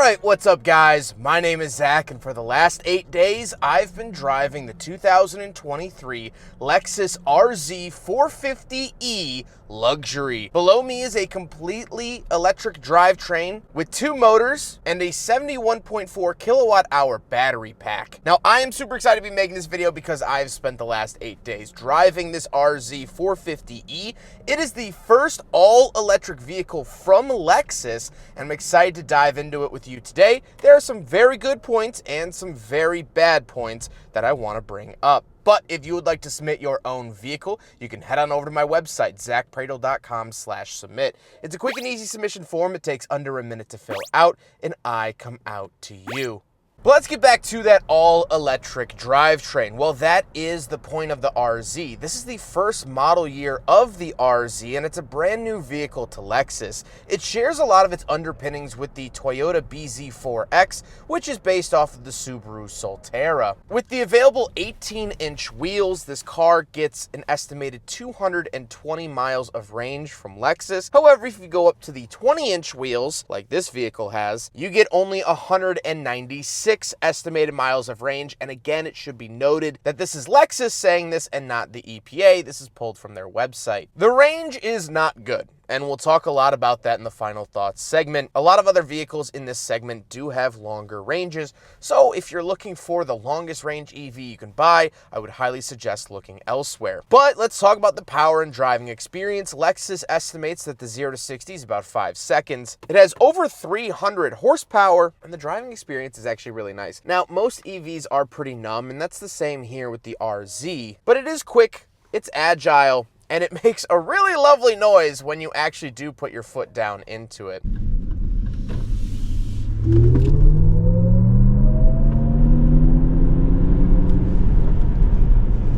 Alright, what's up guys? My name is Zach, and for the last 8 days, I've been driving the 2023 Lexus RZ 450e Luxury. Below me is a completely electric drivetrain with 2 motors and a 71.4 kilowatt hour battery pack. Now, I am super excited to be making this video because I've spent the last 8 days driving this RZ 450e. It is the first all-electric vehicle from Lexus, and I'm excited to dive into it with you today. There are some very good points and some very bad points that I want to bring up. But if you would like to submit your own vehicle, you can head on over to my website, zackpradel.com/submit. It's a quick and easy submission form. It takes under a minute to fill out, and I come out to you. But let's get back to that all-electric drivetrain. Well, that is the point of the RZ. This is the first model year of the RZ, and it's a brand new vehicle to Lexus. It shares a lot of its underpinnings with the Toyota BZ4X, which is based off of the Subaru Solterra. With the available 18-inch wheels, this car gets an estimated 220 miles of range from Lexus. However, if you go up to the 20-inch wheels, like this vehicle has, you get only 196 estimated miles of range. And again, it should be noted that this is Lexus saying this and not the EPA. This is pulled from their website. The range is not good, and we'll talk a lot about that in the final thoughts segment. A lot of other vehicles in this segment do have longer ranges, so if you're looking for the longest range EV you can buy, I would highly suggest looking elsewhere. But let's talk about the power and driving experience. Lexus estimates that the 0 to 60 is about 5 seconds. It has over 300 horsepower, and the driving experience is actually really nice. Now, most EVs are pretty numb, and that's the same here with the RZ, but it is quick, it's agile, and it makes a really lovely noise when you actually do put your foot down into it.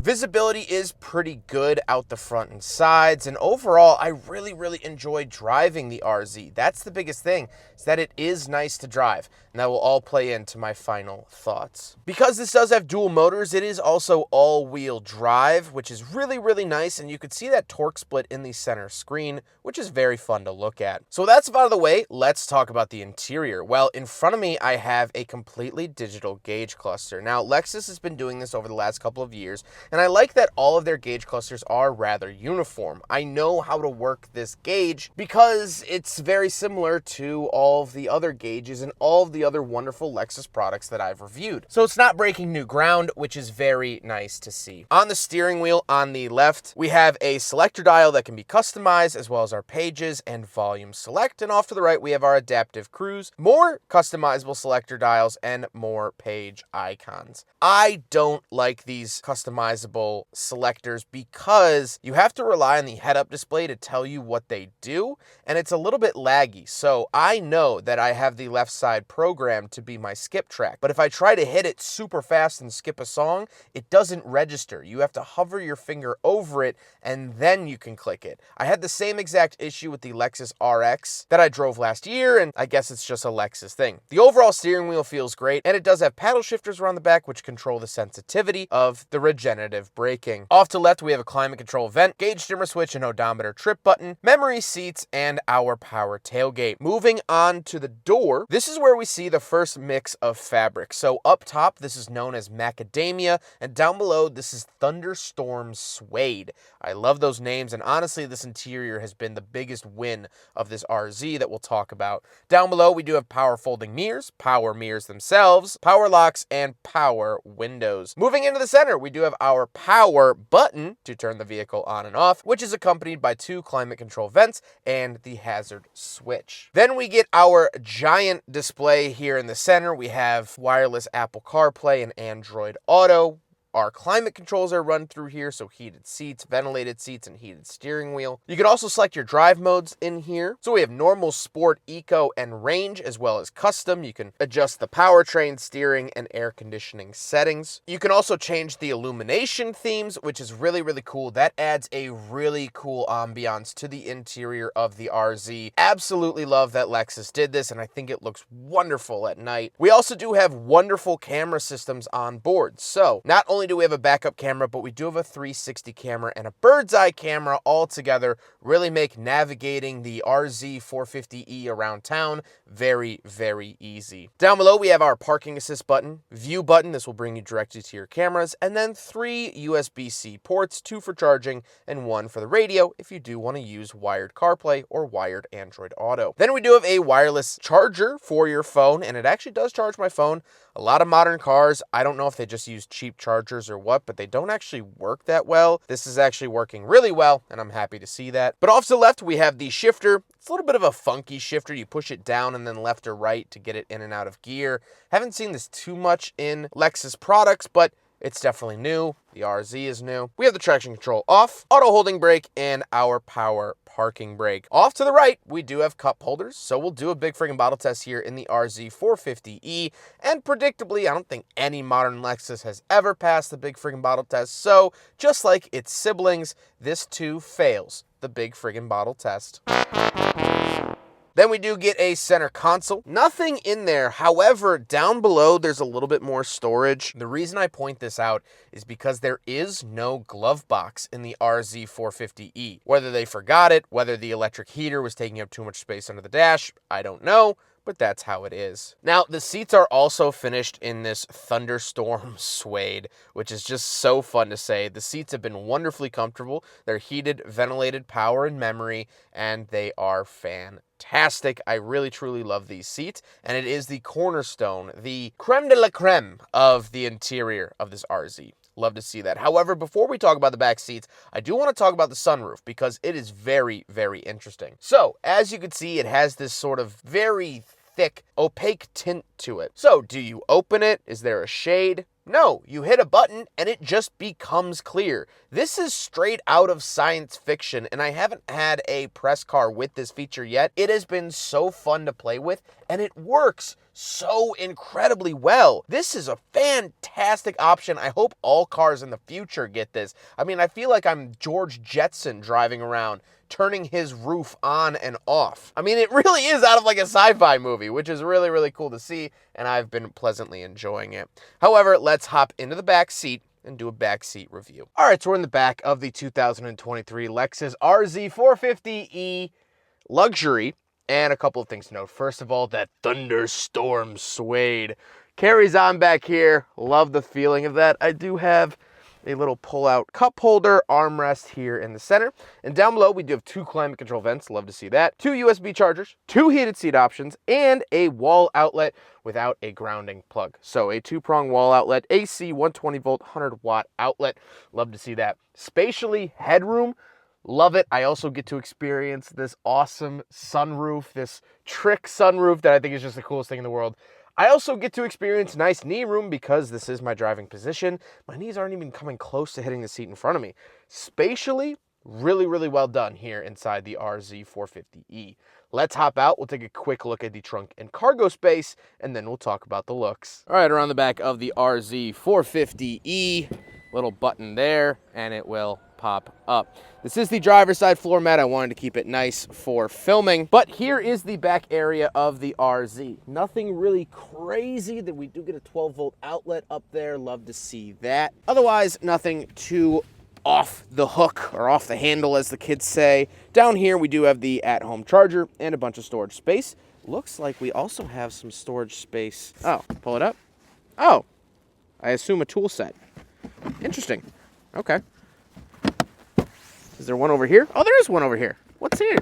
Visibility is pretty good out the front and sides, and overall, I really enjoy driving the RZ. That's the biggest thing, is that it is nice to drive, and that will all play into my final thoughts. Because this does have dual motors, it is also all-wheel drive, which is really nice, and you can see that torque split in the center screen, which is very fun to look at. So that's out of the way, let's talk about the interior. Well, in front of me, I have a completely digital gauge cluster. Now, Lexus has been doing this over the last couple of years, and I like that all of their gauge clusters are rather uniform. I know how to work this gauge because it's very similar to all of the other gauges and all of the other wonderful Lexus products that I've reviewed. So it's not breaking new ground, which is very nice to see. On the steering wheel on the left, we have a selector dial that can be customized, as well as our pages and volume select. And off to the right, we have our adaptive cruise, more customizable selector dials, and more page icons. I don't like these customizable selectors because you have to rely on the head-up display to tell you what they do, and it's a little bit laggy. So I know that I have the left side programmed to be my skip track, but if I try to hit it super fast and skip a song, it doesn't register. You have to hover your finger over it, and then you can click it. I had the same exact issue with the Lexus RX that I drove last year, and I guess it's just a Lexus thing. The overall steering wheel feels great, and it does have paddle shifters around the back, which control the sensitivity of the regenerative braking. Off to the left, we have a climate control vent, gauge dimmer switch, and odometer trip button, memory seats, and our power tailgate. Moving on to the door, this is where we see the first mix of fabric. So up top, this is known as macadamia, and down below, this is thunderstorm suede. I love those names, and honestly, this interior has been the biggest win of this RZ that we'll talk about. Down below, we do have power folding mirrors, power mirrors themselves, power locks, and power windows. Moving into the center, we do have our power button to turn the vehicle on and off, which is accompanied by 2 climate control vents and the hazard switch. Then we get our giant display here in the center. We have wireless Apple CarPlay and Android Auto. Our climate controls are run through here, so heated seats, ventilated seats, and heated steering wheel. You can also select your drive modes in here. So we have normal, sport, eco, and range, as well as custom. You can adjust the powertrain, steering, and air conditioning settings. You can also change the illumination themes, which is really cool. That adds a really cool ambiance to the interior of the RZ. Absolutely love that Lexus did this, and I think it looks wonderful at night. We also do have wonderful camera systems on board. So not only only do we have a backup camera, but we do have a 360 camera and a bird's eye camera all together. Really make navigating the RZ 450e around town very, very easy. Down below, we have our parking assist button, view button. This will bring you directly to your cameras, and then 3 USB-C ports, 2 for charging and 1 for the radio if you do want to use wired CarPlay or wired Android Auto. Then we do have a wireless charger for your phone, and it actually does charge my phone. A lot of modern cars, I don't know if they just use cheap chargers or what, but they don't actually work that well. This is actually working really well, and I'm happy to see that. But off to the left, we have the shifter. It's a little bit of a funky shifter. You push it down and then left or right to get it in and out of gear. Haven't seen this too much in Lexus products, but it's definitely new. The RZ is new. We have the traction control off, auto holding brake, and our power parking brake. Off to the right, we do have cup holders, so we'll do a big friggin' bottle test here in the RZ 450e, and predictably, I don't think any modern Lexus has ever passed the big friggin' bottle test, so just like its siblings, this too fails the big friggin' bottle test. Then we do get a center console. Nothing in there. However, down below, there's a little bit more storage. The reason I point this out is because there is no glove box in the RZ 450e. Whether they forgot it, whether the electric heater was taking up too much space under the dash, I don't know, but that's how it is. Now, the seats are also finished in this thunderstorm suede, which is just so fun to say. The seats have been wonderfully comfortable. They're heated, ventilated, power and memory, and they are fantastic. I really, truly love these seats, and it is the cornerstone, the creme de la creme of the interior of this RZ. Love to see that. However, before we talk about the back seats, I do want to talk about the sunroof because it is very, very interesting. So, as you can see, it has this sort of very thick, opaque tint to it. So, do you open it? Is there a shade? No, you hit a button and it just becomes clear. This is straight out of science fiction, and I haven't had a press car with this feature yet. It has been so fun to play with, and it works so incredibly well. This is a fantastic option. I hope all cars in the future get this. I mean, I feel like I'm George Jetson driving around, turning his roof on and off. I mean, it really is out of like a sci-fi movie, which is really, really cool to see, and I've been pleasantly enjoying it. However, let's hop into the back seat and do a back seat review. All right, so we're in the back of the 2023 Lexus RZ 450e Luxury, and a couple of things to note. First of all, that thunderstorm suede carries on back here. Love the feeling of that. I do have a little pull-out cup holder armrest here in the center. And down below, we do have 2 climate control vents. Love to see that. 2 USB chargers, 2 heated seat options, and a wall outlet without a grounding plug. So a 2-prong wall outlet, AC 120-volt, 100-watt outlet. Love to see that. Spatially, headroom. Love it. I also get to experience this awesome sunroof, this trick sunroof that I think is just the coolest thing in the world. I also get to experience nice knee room because this is my driving position. My knees aren't even coming close to hitting the seat in front of me. Spatially, really, really well done here inside the RZ 450e. Let's hop out. We'll take a quick look at the trunk and cargo space, and then we'll talk about the looks. All right, around the back of the RZ 450e, little button there, and it will pop up. This is the driver's side floor mat. I wanted to keep it nice for filming, but here is the back area of the RZ. Nothing really crazy. That we do get a 12-volt outlet up there. Love to see that. Otherwise, nothing too off the hook or off the handle, as the kids say. Down here, we do have the at-home charger and a bunch of storage space. Looks like we also have some storage space. Oh, pull it up. Oh, I assume a tool set. Interesting. Okay. Is there one over here? Oh, there is one over here. What's here?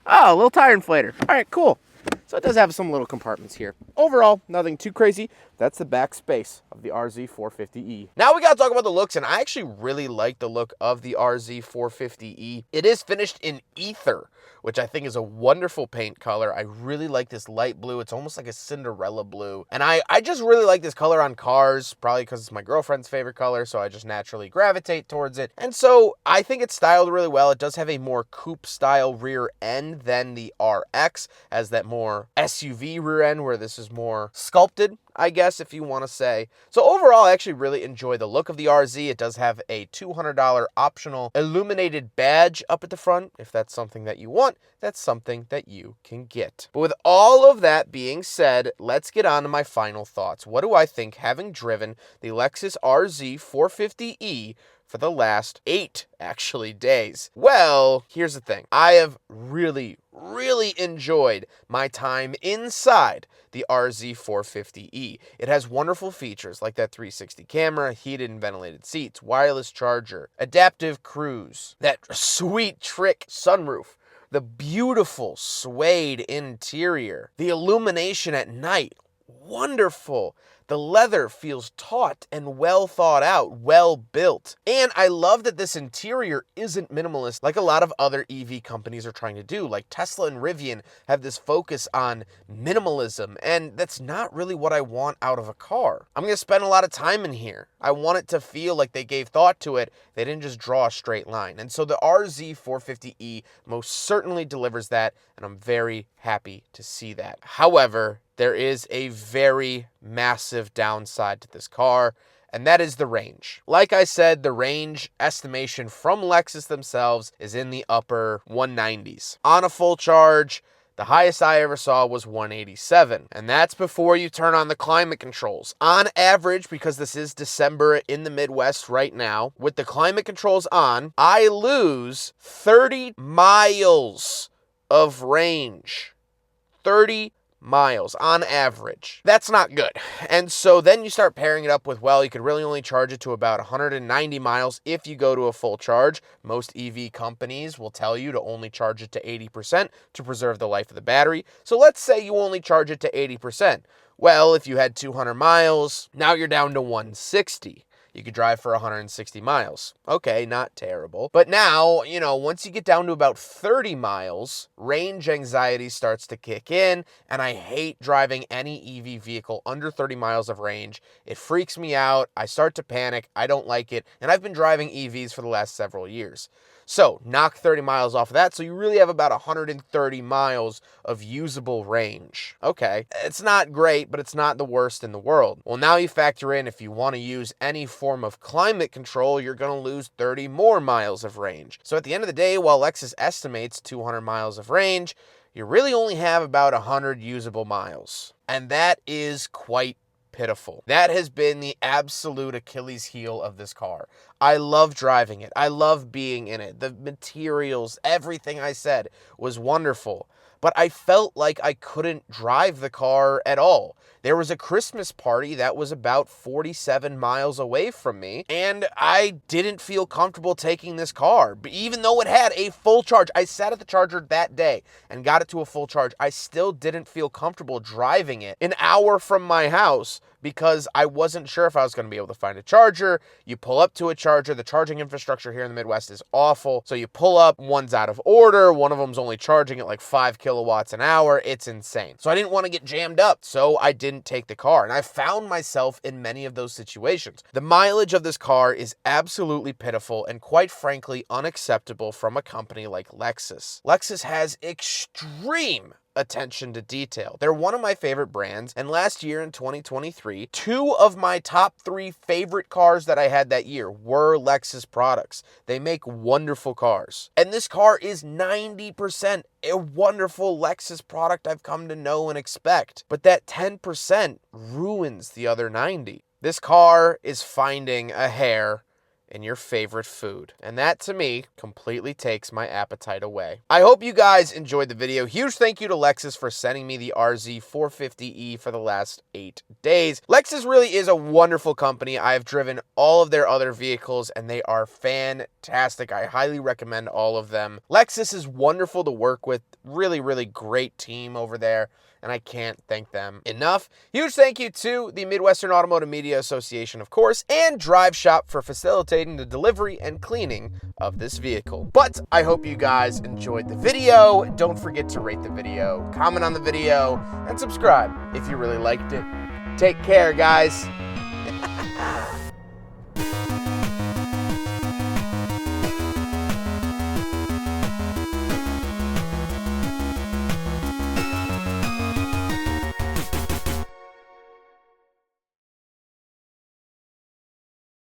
Oh, a little tire inflator. All right, cool. So it does have some little compartments here. Overall, nothing too crazy. That's the back space of the RZ 450e. Now we got to talk about the looks, and I actually really like the look of the RZ 450e. It is finished in ether, which I think is a wonderful paint color. I really like this light blue. It's almost like a Cinderella blue. And I just really like this color on cars, probably because it's my girlfriend's favorite color, so I just naturally gravitate towards it. And so I think it's styled really well. It does have a more coupe-style rear end than the RX, as that more SUV rear end, where this is more sculpted. I guess, if you want to say. So overall, I actually really enjoy the look of the RZ. It does have a $200 optional illuminated badge up at the front. If that's something that you want, that's something that you can get. But with all of that being said, let's get on to my final thoughts. What do I think, having driven the Lexus RZ 450e for the last 8 days? Well, here's the thing. I have really enjoyed my time inside the RZ 450e. It has wonderful features like that 360 camera, heated and ventilated seats, wireless charger, adaptive cruise, that sweet trick sunroof, the beautiful suede interior, the illumination at night, wonderful. The leather feels taut and well thought out, well built. And I love that this interior isn't minimalist like a lot of other EV companies are trying to do. Like Tesla and Rivian have this focus on minimalism, and that's not really what I want out of a car. I'm going to spend a lot of time in here. I want it to feel like they gave thought to it. They didn't just draw a straight line. And so the RZ 450e most certainly delivers that, and I'm very happy to see that. However, there is a very massive downside to this car, and that is the range. Like I said, the range estimation from Lexus themselves is in the upper 190s. On a full charge, the highest I ever saw was 187, and that's before you turn on the climate controls. On average, because this is December in the Midwest right now, with the climate controls on, I lose 30 miles of range. 30 miles on average. That's not good. And so then you start pairing it up with, well, you could really only charge it to about 190 miles if you go to a full charge. Most EV companies will tell you to only charge it to 80% to preserve the life of the battery. So let's say you only charge it to 80%. Well, if you had 200 miles, now you're down to 160. You could drive for 160 miles. Okay, not terrible. But now, once you get down to about 30 miles, range anxiety starts to kick in, and I hate driving any EV vehicle under 30 miles of range. It freaks me out. I start to panic. I don't like it. And I've been driving EVs for the last several years. So knock 30 miles off of that, so you really have about 130 miles of usable range. Okay, it's not great, but it's not the worst in the world. Well, now you factor in if you want to use any form of climate control, you're going to lose 30 more miles of range. So at the end of the day, while Lexus estimates 200 miles of range, you really only have about 100 usable miles. And that is quite pitiful. That has been the absolute Achilles heel of this car. I love driving it. I love being in it. The materials, everything I said was wonderful. But I felt like I couldn't drive the car at all. There was a Christmas party that was about 47 miles away from me, and I didn't feel comfortable taking this car. But even though it had a full charge, I sat at the charger that day and got it to a full charge. I still didn't feel comfortable driving it an hour from my house because I wasn't sure if I was going to be able to find a charger. You pull up to a charger. The charging infrastructure here in the Midwest is awful. So you pull up, one's out of order. One of them's only charging at like 5 kilowatts an hour. It's insane. So I didn't want to get jammed up, so I didn't take the car. And I found myself in many of those situations. The mileage of this car is absolutely pitiful and quite frankly unacceptable from a company like Lexus. Lexus has extreme attention to detail. They're one of my favorite brands, and last year in 2023, 2 of my top 3 favorite cars that I had that year were Lexus products. They make wonderful cars. And this car is 90% a wonderful Lexus product I've come to know and expect. But that 10% ruins the other 90%. This car is finding a hair in your favorite food. And that, to me, completely takes my appetite away. I hope you guys enjoyed the video. Huge thank you to Lexus for sending me the RZ 450e for the last 8 days. Lexus really is a wonderful company. I have driven all of their other vehicles, and they are fantastic. I highly recommend all of them. Lexus is wonderful to work with. Really great team over there, and I can't thank them enough. Huge thank you to the Midwestern Automotive Media Association, of course, and Drive Shop for facilitating the delivery and cleaning of this vehicle. But I hope you guys enjoyed the video. Don't forget to rate the video, comment on the video, and subscribe if you really liked it. Take care, guys.